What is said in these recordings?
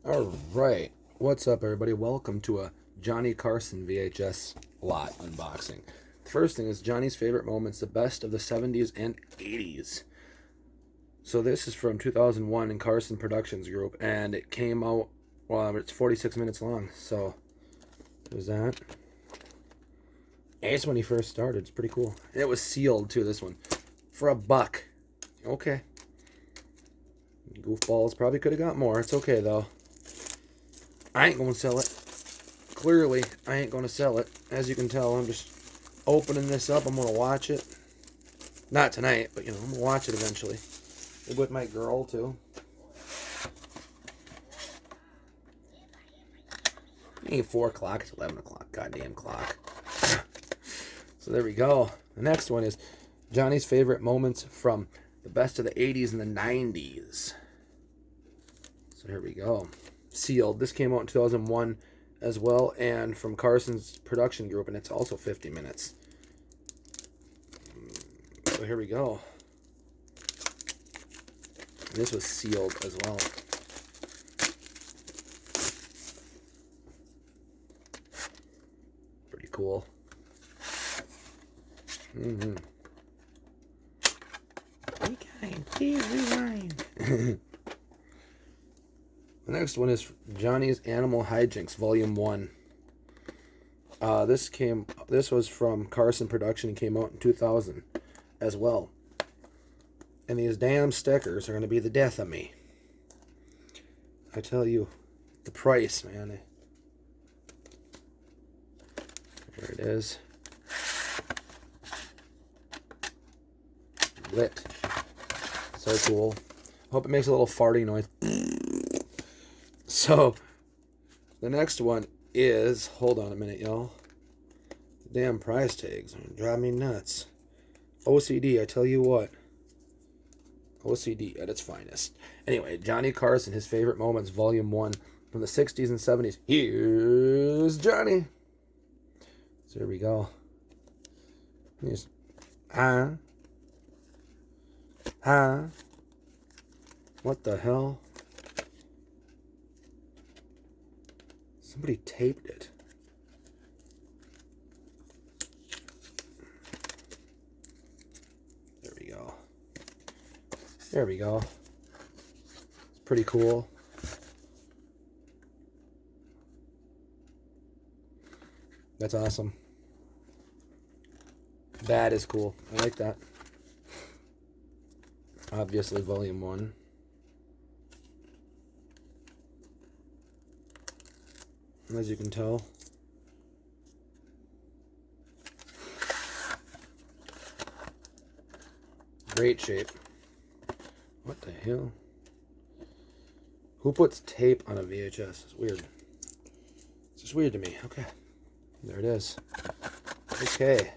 All right, what's up, everybody? Welcome to a Johnny Carson VHS lot unboxing. The first thing is Johnny's favorite moments, the best of the 70s and 80s. So this is from 2001 in Carson Productions Group, and it came out, well, it's 46 minutes long, so there's that. It's when he first started. It's pretty cool. And it was sealed, too, this one, for $1. Okay. Goofballs probably could have got more. It's okay, though. I ain't going to sell it. Clearly, I ain't going to sell it. As you can tell, I'm just opening this up. I'm going to watch it. Not tonight, but, I'm going to watch it eventually. Maybe with my girl, too. It ain't 4 o'clock. It's 11 o'clock. Goddamn clock. So there we go. The next one is Johnny's favorite moments from the best of the 80s and the 90s. So here we go. Sealed. This came out in 2001 as well, and from Carson's production group, and it's also 50 minutes. So here we go. And this was sealed as well. Pretty cool. Rewind, please rewind. The next one is Johnny's Animal Hijinks, Volume 1. This was from Carson Production and came out in 2000 as well. And these damn stickers are going to be the death of me. I tell you, the price, man. There it is. Lit. So cool. Hope it makes a little farting noise. So, the next one is, hold on a minute, y'all. The damn price tags are driving me nuts. OCD, I tell you what. OCD at its finest. Anyway, Johnny Carson, his favorite moments, Volume 1, from the 60s and 70s. Here's Johnny. So here we go. Here's, what the hell? Somebody taped it. There we go. There we go. It's pretty cool. That's awesome. That is cool. I like that. Obviously, Volume 1. As you can tell. Great shape. What the hell? Who puts tape on a VHS? It's weird. It's just weird to me. Okay. There it is. Okay.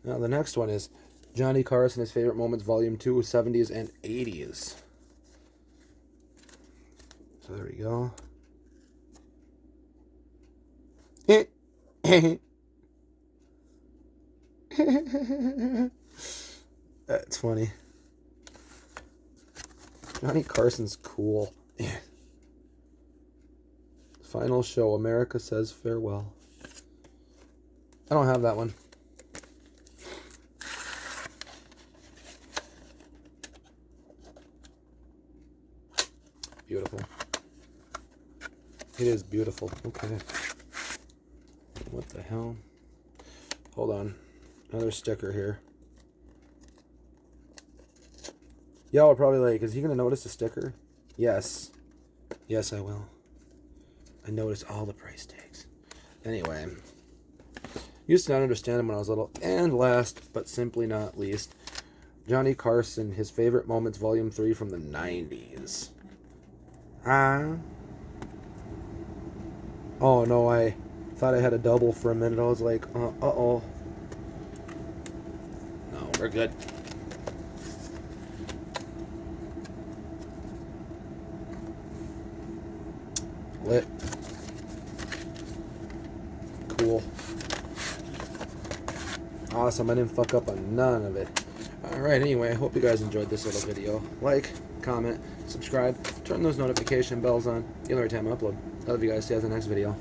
Now the next one is Johnny Carson, his favorite moments, Volume 2, 70s and 80s. So there we go. That's funny. Johnny Carson's cool. Final show, America Says Farewell. I don't have that one. Beautiful. It is beautiful. Okay. What the hell? Hold on. Another sticker here. Y'all are probably like, is he going to notice the sticker? Yes. Yes, I will. I notice all the price tags. Anyway. Used to not understand him when I was little. And last, but simply not least, Johnny Carson, his favorite moments, Volume 3 from the 90s. Oh, no, I thought I had a double for a minute. I was like, uh-oh. No, we're good. Lit. Cool. Awesome. I didn't fuck up on none of it. Alright, anyway, I hope you guys enjoyed this little video. Like, comment, subscribe, turn those notification bells on. You'll know every time I upload. I love you guys. See you guys in the next video.